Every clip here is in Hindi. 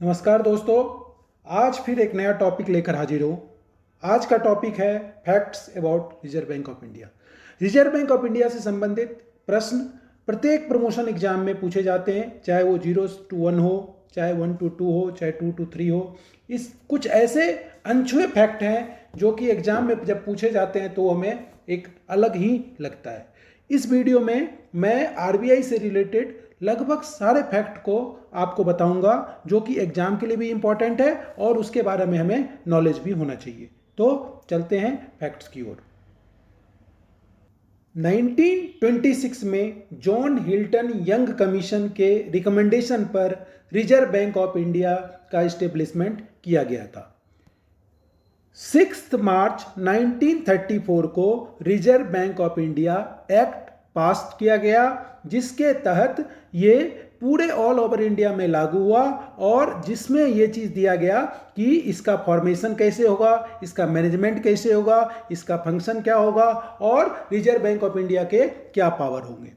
नमस्कार दोस्तों। आज फिर एक नया टॉपिक लेकर हाजिर हूँ। आज का टॉपिक है facts about reserve bank of India. Reserve bank of India से संबंधित प्रश्न प्रत्येक प्रमोशन एग्जाम में पूछे जाते हैं, चाहे वो 0 to 1 हो, चाहे 1 to 2 हो, चाहे 2 to 3 हो। इस कुछ ऐसे अनछुए फैक्ट हैं जो कि एग्जाम में जब पूछे जाते हैं तो हमें एक अलग ही लगता है। इस वीडियो में मैं आरबीआई से रिलेटेड लगभग सारे फैक्ट को आपको बताऊंगा जो कि एग्जाम के लिए भी इंपॉर्टेंट है और उसके बारे में हमें नॉलेज भी होना चाहिए। तो चलते हैं फैक्ट्स की ओर। 1926 में जॉन हिल्टन यंग कमीशन के रिकमेंडेशन पर रिजर्व बैंक ऑफ इंडिया का इस्टेब्लिशमेंट किया गया था। 6 मार्च 1934 को reserve bank of India act पास किया गया, जिसके तहत ये पूरे ऑल ओवर इंडिया में लागू हुआ और जिसमें ये चीज़ दिया गया कि इसका फॉर्मेशन कैसे होगा, इसका मैनेजमेंट कैसे होगा, इसका फंक्शन क्या होगा और रिजर्व बैंक ऑफ इंडिया के क्या पावर होंगे।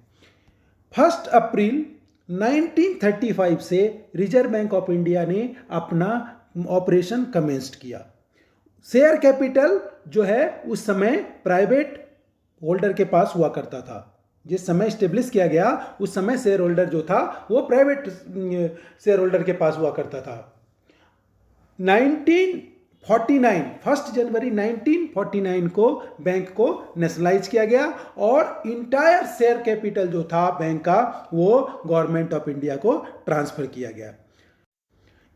1 अप्रैल 1935 से रिजर्व बैंक ऑफ इंडिया ने अपना ऑपरेशन कमेंस्ड किया। शेयर कैपिटल जो है उस समय प्राइवेट होल्डर के पास हुआ करता था। जिस समय स्टेब्लिश किया गया उस समय शेयर होल्डर जो था वो प्राइवेट शेयर होल्डर के पास हुआ करता था। 1949 1 जनवरी 1949 को बैंक को नेशनलाइज किया गया और इंटायर शेयर कैपिटल जो था बैंक का वो गवर्नमेंट ऑफ इंडिया को ट्रांसफर किया गया।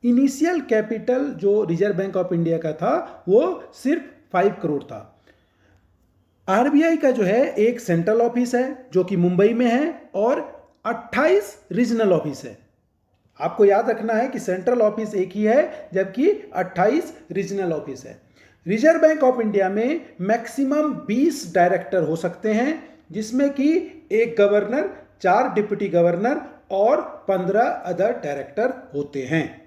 इनिशियल कैपिटल जो रिजर्व बैंक ऑफ इंडिया का था वो सिर्फ 5 करोड़ था। आरबीआई का जो है एक सेंट्रल ऑफिस है जो कि मुंबई में है और 28 रीजनल ऑफिस है। आपको याद रखना है कि सेंट्रल ऑफिस एक ही है जबकि 28 रीजनल ऑफिस है। रिजर्व बैंक ऑफ इंडिया में मैक्सिमम 20 डायरेक्टर हो सकते हैं, जिसमें कि एक गवर्नर, 4 डिप्टी गवर्नर और 15 अदर डायरेक्टर होते हैं।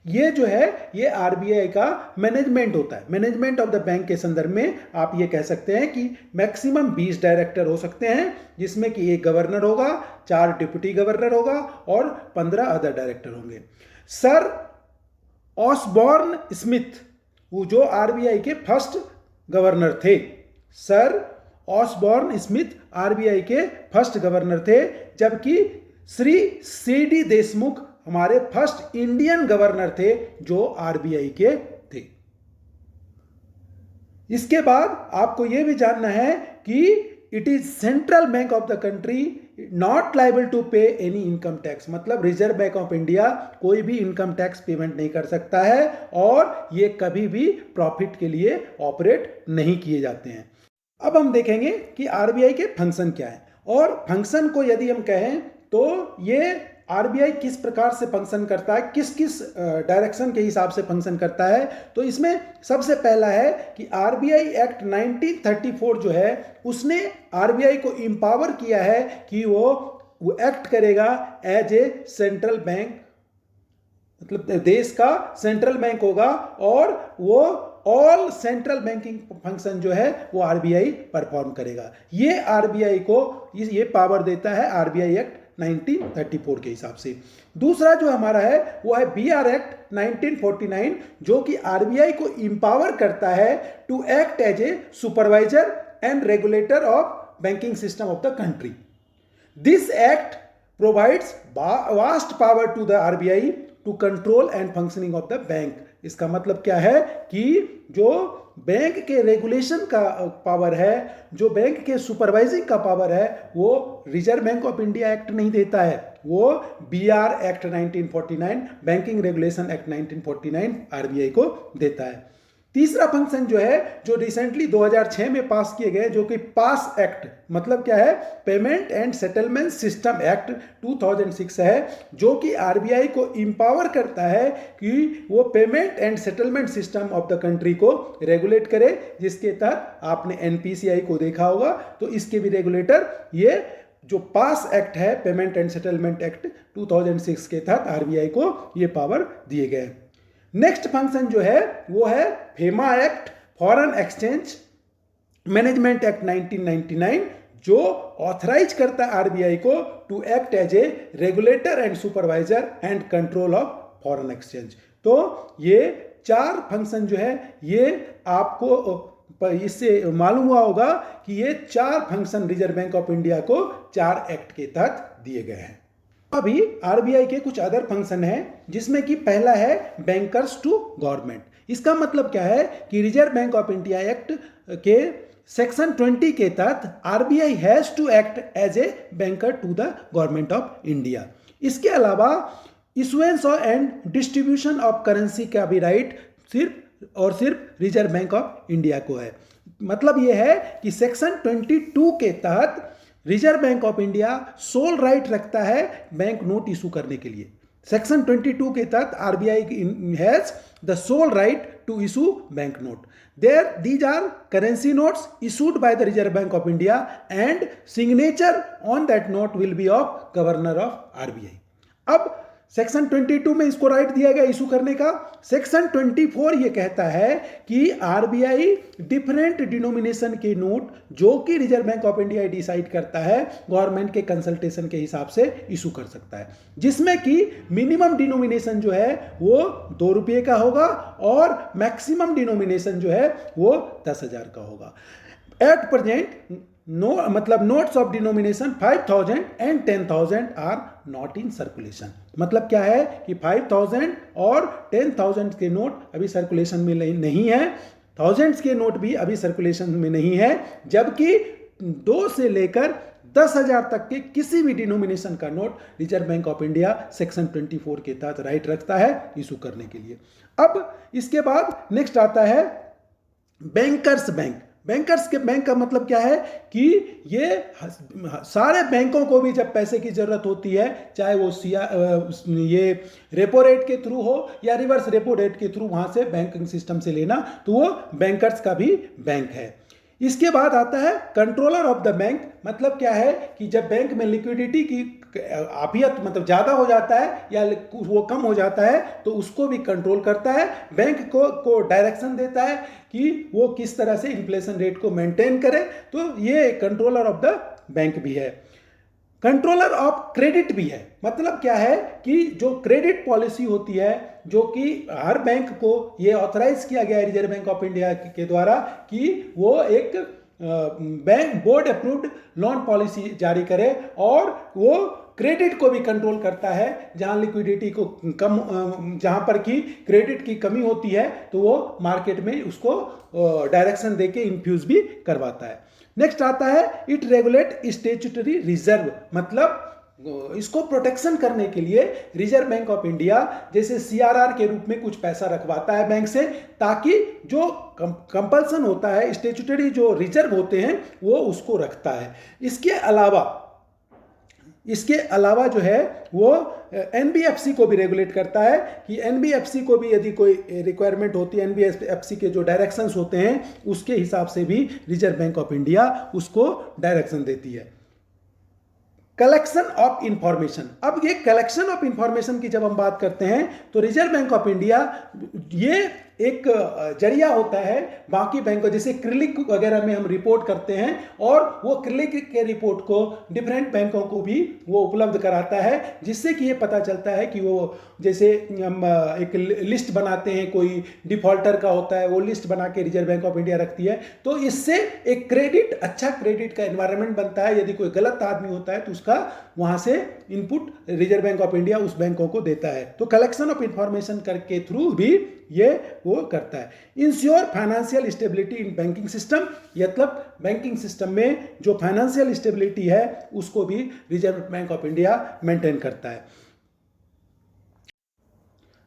ये जो है ये आरबीआई का मैनेजमेंट होता है। मैनेजमेंट ऑफ द बैंक के संदर्भ में आप ये कह सकते हैं कि मैक्सिमम 20 डायरेक्टर हो सकते हैं, जिसमें कि एक गवर्नर होगा, 4 डिप्टी गवर्नर होगा और 15 अदर डायरेक्टर होंगे। सर ऑसबॉर्न स्मिथ वो जो आरबीआई के फर्स्ट गवर्नर थे, सर ऑसबॉर्न स्मिथ आरबीआई के फर्स्ट गवर्नर थे, जबकि श्री सीडी देशमुख हमारे फर्स्ट इंडियन गवर्नर थे जो आरबीआई के थे। इसके बाद आपको यह भी जानना है कि it is central bank of the country not liable to pay any income tax. मतलब रिजर्व बैंक ऑफ इंडिया कोई भी इनकम टैक्स पेमेंट नहीं कर सकता है और ये कभी भी प्रॉफिट के लिए ऑपरेट नहीं किए जाते हैं। अब हम देखेंगे कि आरबीआई के फंक्शन क्या है और फंक्शन को यदि हम कहें तो ये आरबीआई किस प्रकार से फंक्शन करता है, किस किस डायरेक्शन के हिसाब से फंक्शन करता है। तो इसमें सबसे पहला है कि आरबीआई एक्ट 1934 जो है उसने आरबीआई को इंपावर किया है कि वो एक्ट करेगा एज ए सेंट्रल बैंक, मतलब देश का सेंट्रल बैंक होगा और वो ऑल सेंट्रल बैंकिंग फंक्शन जो है वो आरबीआई परफॉर्म करेगा। ये आरबीआई को ये पावर देता है आरबीआई एक्ट 1934 के हिसाब से। दूसरा जो हमारा है वो है बीआर एक्ट 1949 जो कि आरबीआई को इंपावर करता है to act as a supervisor and regulator of banking system of the country. This act provides vast power to the RBI to control and functioning of the bank. इसका मतलब क्या है कि जो बैंक के रेगुलेशन का पावर है, जो बैंक के सुपरवाइजिंग का पावर है, वो reserve bank of India act नहीं देता है, वो BR act 1949 banking regulation act 1949 RBI को देता है। तीसरा फंक्शन जो है जो रिसेंटली 2006 में पास किए गए जो कि पास एक्ट, मतलब क्या है, payment and settlement system act 2006 है, जो कि आरबीआई को इंपावर करता है कि वो payment and settlement system of the country को रेगुलेट करे, जिसके तहत आपने एनपीसीआई को देखा होगा। तो इसके भी रेगुलेटर ये जो पास एक्ट है पेमेंट एंड सेटलमेंट एक्ट 2006 के तहत आरबीआई को ये पावर दिए गए। नेक्स्ट फंक्शन जो है वो है FEMA act, foreign exchange management act 1999, जो ऑथराइज करता है आरबीआई को to act as a regulator and supervisor and control of foreign exchange. तो ये 4 फंक्शन जो है ये आपको इससे मालूम हुआ होगा कि ये 4 function reserve bank of India को 4 एक्ट के तहत दिए गए हैं। अभी आरबीआई के कुछ अदर फंक्शन हैं जिसमें कि पहला है बैंकर्स टू गवर्नमेंट। इसका मतलब क्या है कि reserve bank of India act के सेक्शन 20 के तहत RBI has to act as a banker to the government of India. इसके अलावा issuance and distribution of currency का भी राइट सिर्फ और सिर्फ रिजर्व बैंक ऑफ इंडिया को है। मतलब यह है कि सेक्शन 22 के तहत reserve bank of India sole right रखता है बैंक नोट इशू करने के लिए। सेक्शन 22 के तहत RBI has the sole right to issue bank note. These are currency notes issued by the Reserve Bank of India and signature on that note will be of Governor of RBI। अब सेक्शन 22 में इसको राइट दिया गया इशू करने का। सेक्शन 24 ये कहता है कि आरबीआई डिफरेंट डिनोमिनेशन के नोट जो कि reserve bank of India decide करता है गवर्नमेंट के कंसल्टेशन के हिसाब से इशू कर सकता है, जिसमें कि मिनिमम डिनोमिनेशन जो है वो 2 रुपये का होगा और मैक्सिमम डिनोमिनेशन जो है वो 10,000 का होगा। एट प्रेजेंट मतलब notes of denomination 5,000 and 10,000 are not in circulation. मतलब क्या है कि 5,000 और 10,000 के नोट अभी सर्कुलेशन में नहीं है, थाउजेंड्स के नोट भी अभी सर्कुलेशन में नहीं है, जबकि 2 से लेकर 10,000 तक के किसी भी डिनोमिनेशन का note reserve bank of India section 24 के तहत राइट रखता है इशू करने के लिए। अब इसके बाद नेक्स्ट आता है बैंकर्स बैंक। बैंकर्स के बैंक का मतलब क्या है कि ये सारे बैंकों को भी जब पैसे की जरूरत होती है, चाहे वो ये रेपो रेट के थ्रू हो या रिवर्स रेपो रेट के थ्रू वहां से बैंकिंग सिस्टम से लेना, तो वो बैंकर्स का भी बैंक है। इसके बाद आता है कंट्रोलर ऑफ द बैंक। मतलब क्या है कि जब बैंक में लिक्विडिटी की आफियत मतलब ज़्यादा हो जाता है या वो कम हो जाता है तो उसको भी कंट्रोल करता है, बैंक को डायरेक्शन देता है कि वो किस तरह से इन्फ्लेशन रेट को मेंटेन करे। तो ये कंट्रोलर ऑफ द बैंक भी है। कंट्रोलर ऑफ क्रेडिट भी है। मतलब क्या है कि जो क्रेडिट पॉलिसी होती है, जो कि हर बैंक को ये ऑथराइज किया गया है रिजर्व बैंक ऑफ इंडिया के द्वारा कि वो एक bank board approved loan policy जारी करे और वो क्रेडिट को भी कंट्रोल करता है। जहां लिक्विडिटी को कम जहां पर की क्रेडिट की कमी होती है तो वो मार्केट में उसको डायरेक्शन देके इन्फ्यूज भी करवाता है। नेक्स्ट आता है इट रेगुलेट स्टैट्यूटरी रिजर्व। मतलब इसको प्रोटेक्शन करने के लिए रिजर्व बैंक ऑफ इंडिया जैसे सीआरआर के रूप में कुछ पैसा रखवाता है बैंक से, ताकि जो कंपल्सन होता है स्टैट्यूटरी जो रिजर्व होते हैं वो उसको रखता है। इसके अलावा जो है वो एनबीएफसी को भी रेगुलेट करता है कि एनबीएफसी को भी यदि कोई रिक्वायरमेंट होती है, एनबीएफसी के जो डायरेक्शंस होते हैं उसके हिसाब से भी रिजर्व बैंक ऑफ इंडिया उसको डायरेक्शन देती है। Collection of information. अब ये कलेक्शन ऑफ इंफॉर्मेशन की जब हम बात करते हैं तो रिजर्व बैंक ऑफ इंडिया ये एक जरिया होता है बाकी बैंकों, जैसे क्रिलिक वगैरह में हम रिपोर्ट करते हैं और वो क्रिलिक के रिपोर्ट को डिफरेंट बैंकों को भी वो उपलब्ध कराता है, जिससे कि ये पता चलता है कि वो जैसे हम एक लिस्ट बनाते हैं, कोई डिफॉल्टर का होता है, वो लिस्ट बना के रिजर्व बैंक ऑफ इंडिया रखती है। तो इससे एक अच्छा क्रेडिट का एनवायरनमेंट बनता है। यदि कोई गलत आदमी होता है तो उसका वहां से input reserve bank of India उस बैंकों को देता है। तो कलेक्शन ऑफ इंफॉर्मेशन करके थ्रू भी ये वो करता है। Ensure financial stability in banking system. मतलब बैंकिंग सिस्टम में जो फाइनेंशियल स्टेबिलिटी है उसको भी reserve bank of India maintain करता है।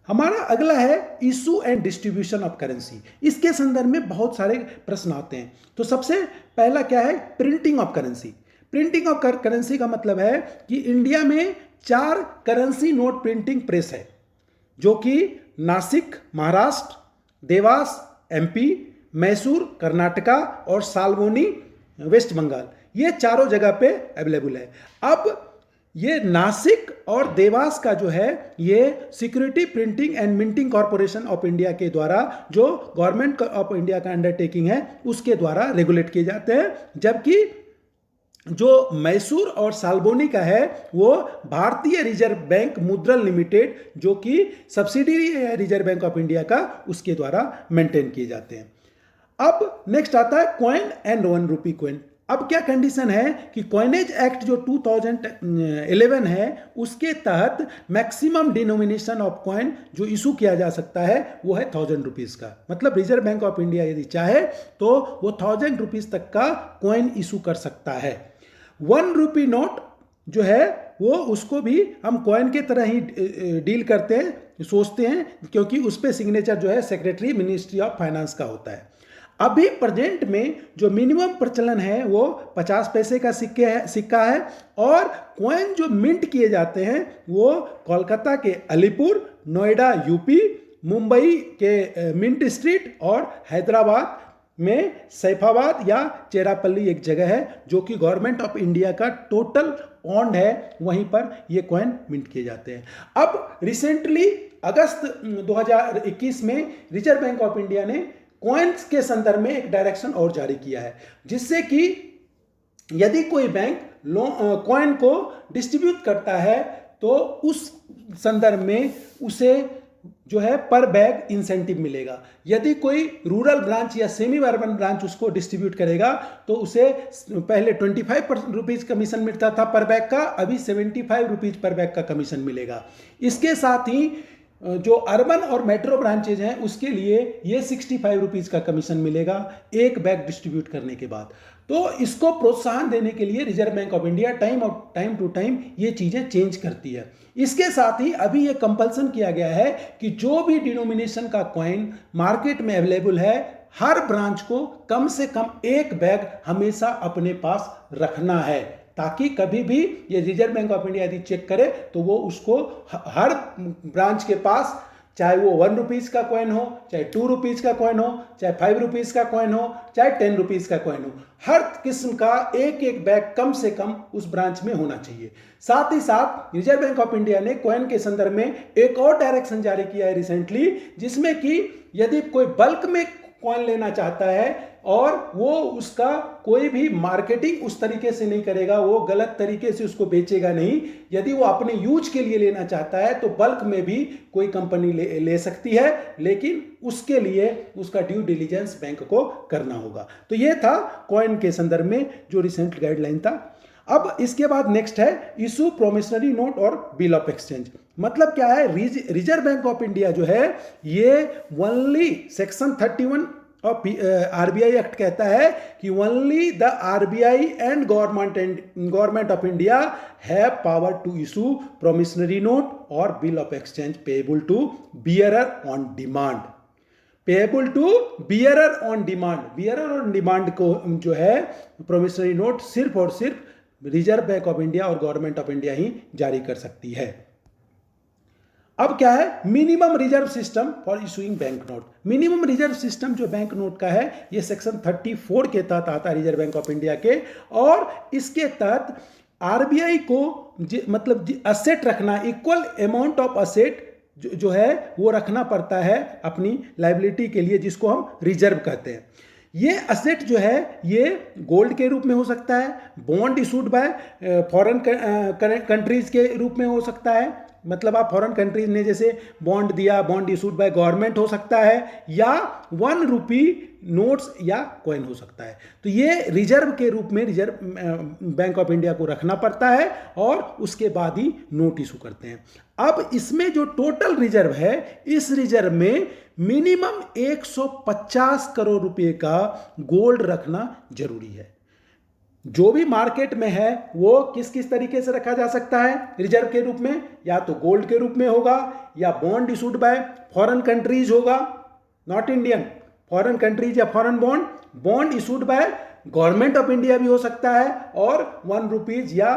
हमारा अगला है issue and distribution of currency. इसके संदर्भ में बहुत सारे प्रश्न आते हैं। तो सबसे पहला क्या है, printing of currency. Printing of currency का मतलब है कि इंडिया में 4 करेंसी नोट प्रिंटिंग प्रेस है, जो कि नासिक महाराष्ट्र, देवास एमपी, मैसूर कर्नाटका और साल्मोनी वेस्ट बंगाल, ये चारों जगह पे अवेलेबल है। अब ये नासिक और देवास का जो है ये security printing and minting corporation of India के द्वारा, जो गवर्नमेंट ऑफ इंडिया का अंडरटेकिंग है, उसके द्वारा रेगुलेट किए जाते हैं। जबकि जो मैसूर और साल्बोनी का है वो भारतीय रिजर्व बैंक मुद्रल लिमिटेड, जो कि सब्सिडियरी है रिजर्व बैंक ऑफ इंडिया का, उसके द्वारा मेंटेन किए जाते हैं। अब नेक्स्ट आता है कॉइन एंड 1 रुपी कॉइन। अब क्या कंडीशन है कि कॉइनेज एक्ट जो 2011 है उसके तहत मैक्सिमम डिनोमिनेशन ऑफ कॉइन जो इशू किया जा सकता है वो है 1000 रुपीज़ का। मतलब रिजर्व बैंक ऑफ इंडिया यदि चाहे तो वो 1000 रुपीज़ तक का कॉइन इशू कर सकता है। 1 रुपी नोट जो है वो उसको भी हम कॉइन के तरह ही डील करते हैं, सोचते हैं, क्योंकि उस पर सिग्नेचर जो है सेक्रेटरी मिनिस्ट्री ऑफ फाइनेंस का होता है। अभी प्रेजेंट में जो मिनिमम प्रचलन है वो 50 पैसे का सिक्का है और कॉइन जो मिंट किए जाते हैं वो कोलकाता के अलीपुर, नोएडा यूपी, मुंबई के मिंट स्ट्रीट और हैदराबाद में सैफाबाद या चेरापल्ली एक जगह है जो कि गवर्नमेंट ऑफ इंडिया का टोटल ऑन्ड है, वहीं पर ये कॉइन मिंट किए जाते हैं। अब रिसेंटली अगस्त 2021 में रिजर्व बैंक ऑफ इंडिया ने कॉइन्स के संदर्भ में एक डायरेक्शन और जारी किया है, जिससे कि यदि कोई बैंक कॉइन को डिस्ट्रीब्यूट करता है तो उस संदर्भ में उसे जो है पर बैग इंसेंटिव मिलेगा। यदि कोई रूरल ब्रांच या सेमी अर्बन ब्रांच उसको डिस्ट्रीब्यूट करेगा तो उसे पहले 25 रुपीज़ कमीशन मिलता था पर बैग का, अभी 75 रुपीज़ पर बैग का कमीशन मिलेगा। इसके साथ ही जो अर्बन और मेट्रो ब्रांचेज हैं उसके लिए ये 65 रुपीज़ का कमीशन मिलेगा एक बैग डिस्ट्रीब्यूट करने के बाद। तो इसको प्रोत्साहन देने के लिए reserve bank of India time to time ये चीज़ें चेंज करती है। इसके साथ ही अभी ये कंपल्सन किया गया है कि जो भी डिनोमिनेशन का कॉइन मार्केट में अवेलेबल है हर ब्रांच को कम से कम एक बैग हमेशा अपने पास रखना है, ताकि कभी भी ये रिजर्व बैंक ऑफ इंडिया यदि चेक करे तो वो उसको हर ब्रांच के पास, चाहे वो 1 रुपीज़ का कॉइन हो, चाहे 2 रुपीज़ का कॉइन हो, चाहे 5 रुपीज़ का कॉइन हो, चाहे 10 रुपीज़ का कॉइन हो, हर किस्म का एक एक बैग कम से कम उस ब्रांच में होना चाहिए। साथ ही साथ रिजर्व बैंक ऑफ इंडिया ने कॉइन के संदर्भ में एक और डायरेक्शन जारी किया है रिसेंटली, जिसमें कि यदि कोई बल्क में कॉइन लेना चाहता है और वो उसका कोई भी मार्केटिंग उस तरीके से नहीं करेगा, वो गलत तरीके से उसको बेचेगा नहीं, यदि वो अपने यूज के लिए लेना चाहता है तो बल्क में भी कोई कंपनी ले सकती है, लेकिन उसके लिए उसका ड्यू डिलीजेंस बैंक को करना होगा। तो ये था कॉइन के संदर्भ में जो रिसेंट गाइडलाइन था। अब इसके बाद नेक्स्ट है इशू प्रोमिसनरी नोट और बिल ऑफ एक्सचेंज। मतलब क्या है, रिजर्व बैंक ऑफ इंडिया जो है ये ओनली सेक्शन 31 और आरबीआई एक्ट कहता है कि only the RBI and government of India have power to issue promissory note और bill of exchange payable to bearer on demand. Payable to bearer on demand, bearer on demand को जो है प्रोमिसनरी नोट सिर्फ और सिर्फ रिजर्व बैंक ऑफ इंडिया और गवर्नमेंट ऑफ इंडिया ही जारी कर सकती है। अब क्या है, minimum reserve system for issuing bank note. Minimum reserve system जो बैंक नोट का है ये सेक्शन 34 के तहत आता है रिजर्व बैंक ऑफ इंडिया के, और इसके तहत आरबीआई को मतलब असेट रखना, इक्वल अमाउंट ऑफ असेट जो है वो रखना पड़ता है अपनी लायबिलिटी के लिए, जिसको हम रिजर्व कहते हैं। ये असेट जो है ये गोल्ड के रूप में हो सकता है, bond issued by foreign countries के रूप में हो सकता है, मतलब आप फॉरेन कंट्रीज ने जैसे बॉन्ड दिया, बॉन्ड इशूड बाय गवर्नमेंट हो सकता है, या 1 रुपी नोट्स या कॉइन हो सकता है। तो ये रिजर्व के रूप में रिजर्व बैंक ऑफ इंडिया को रखना पड़ता है और उसके बाद ही नोट इशू करते हैं। अब इसमें जो टोटल रिजर्व है, इस रिजर्व में मिनिमम 150 करोड़ रुपए का गोल्ड रखना जरूरी है। जो भी मार्केट में है वो किस किस तरीके से रखा जा सकता है रिजर्व के रूप में, या तो गोल्ड के रूप में होगा, या bond issued by foreign countries होगा, नॉट इंडियन, फॉरेन कंट्रीज या foreign bond issued by government of India भी हो सकता है, और 1 रुपीज या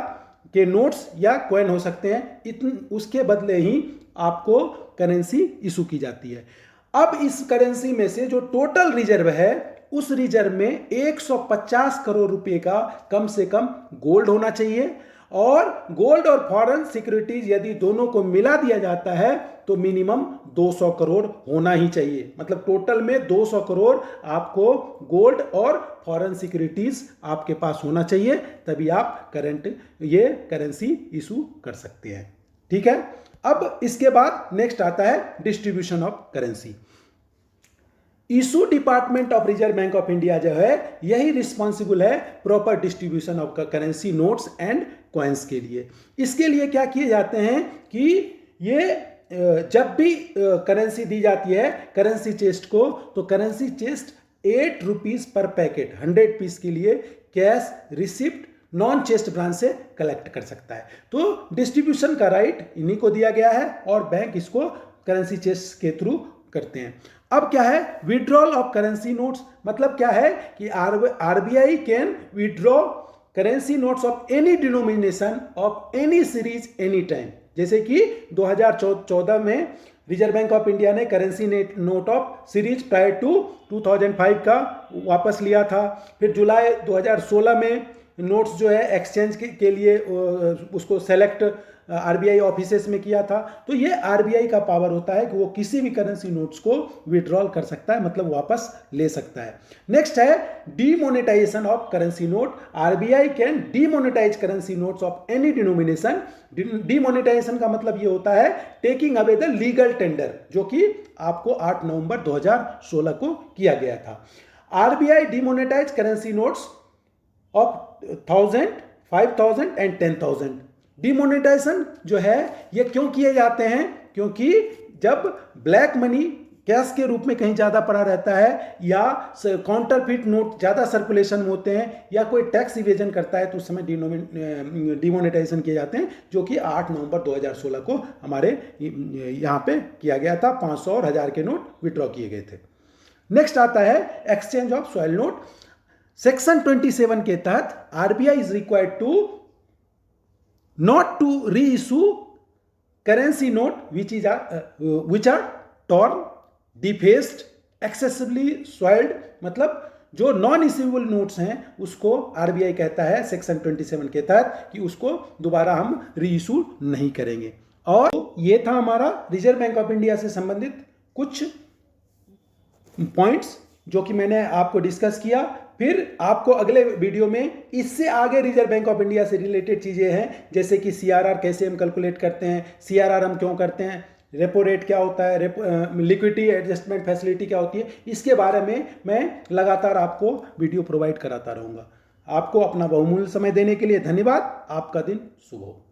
के नोट्स या कॉइन हो सकते हैं। उसके बदले ही आपको करेंसी इशू की जाती है। अब इस करेंसी में से जो टोटल रिजर्व है उस रिजर्व में 150 करोड़ रुपए का कम से कम गोल्ड होना चाहिए, और गोल्ड और फॉरेन सिक्योरिटीज यदि दोनों को मिला दिया जाता है तो मिनिमम 200 करोड़ होना ही चाहिए। मतलब टोटल में 200 करोड़ आपको गोल्ड और फॉरेन सिक्योरिटीज आपके पास होना चाहिए, तभी आप ये करेंसी इशू कर सकते हैं। ठीक है। अब इसके बाद नेक्स्ट आता है distribution of currency. Issue department of reserve bank of India जो है यही रिस्पॉन्सिबल है proper distribution of currency notes and coins के लिए। इसके लिए क्या किए जाते हैं कि ये जब भी करेंसी दी जाती है करेंसी चेस्ट को, तो करेंसी चेस्ट 8 रुपीज पर पैकेट 100 पीस के लिए cash receipt non chest branch से कलेक्ट कर सकता है। तो डिस्ट्रीब्यूशन का राइट इन्हीं को दिया गया है और बैंक इसको करेंसी चेस्ट के थ्रू करते हैं। अब क्या है विड्रॉल ऑफ करेंसी नोट्स, मतलब क्या है कि RBI can withdraw currency notes of any denomination of any series any time. जैसे कि 2014 में रिजर्व बैंक ऑफ इंडिया ने currency note of series prior to 2005 का वापस लिया था। फिर जुलाई 2016 में नोट्स जो है एक्सचेंज के लिए उसको सेलेक्ट आरबीआई ऑफिसेस में किया था। तो ये आरबीआई का पावर होता है कि वो किसी भी करेंसी नोट्स को विड्रॉल कर सकता है, मतलब वापस ले सकता है। नेक्स्ट है demonetisation of currency note. RBI can demonetise currency notes of any denomination. Demonetisation का मतलब ये होता है taking away the legal tender, जो कि आपको 8 नवंबर 2016 को किया गया था। RBI demonetise currency notes of 1000, 5000 and 10,000। Demonetisation जो है ये क्यों किए जाते हैं? क्योंकि जब ब्लैक मनी कैश के रूप में कहीं ज़्यादा पड़ा रहता है या काउंटरफिट नोट ज़्यादा सर्कुलेशन में होते हैं या कोई टैक्स इवेजन करता है तो उस समय डिमोनेटाइजेशन किए जाते हैं, जो कि 8 नवंबर 2016 को हमारे यहाँ पे किया गया था। 500 और 1000 के नोट विड्रॉ किए गए थे। नेक्स्ट आता है exchange of soil note. Section 27 के तहत RBI is required to not to reissue currency note which are torn, defaced, excessively soiled। मतलब जो नॉन इश्यूएबल नोट्स हैं उसको आरबीआई कहता है सेक्शन 27 के तहत कि उसको दोबारा हम रीइशू नहीं करेंगे। और ये था हमारा रिजर्व बैंक ऑफ इंडिया से संबंधित कुछ पॉइंट्स जो कि मैंने आपको डिस्कस किया। फिर आपको अगले वीडियो में इससे आगे रिजर्व बैंक ऑफ इंडिया से रिलेटेड चीज़ें हैं, जैसे कि सीआरआर कैसे हम कैलकुलेट करते हैं, सीआरआर हम क्यों करते हैं, रेपो रेट क्या होता है, लिक्विडिटी एडजस्टमेंट फैसिलिटी क्या होती है, इसके बारे में मैं लगातार आपको वीडियो प्रोवाइड कराता रहूँगा। आपको अपना बहुमूल्य समय देने के लिए धन्यवाद। आपका दिन शुभ हो।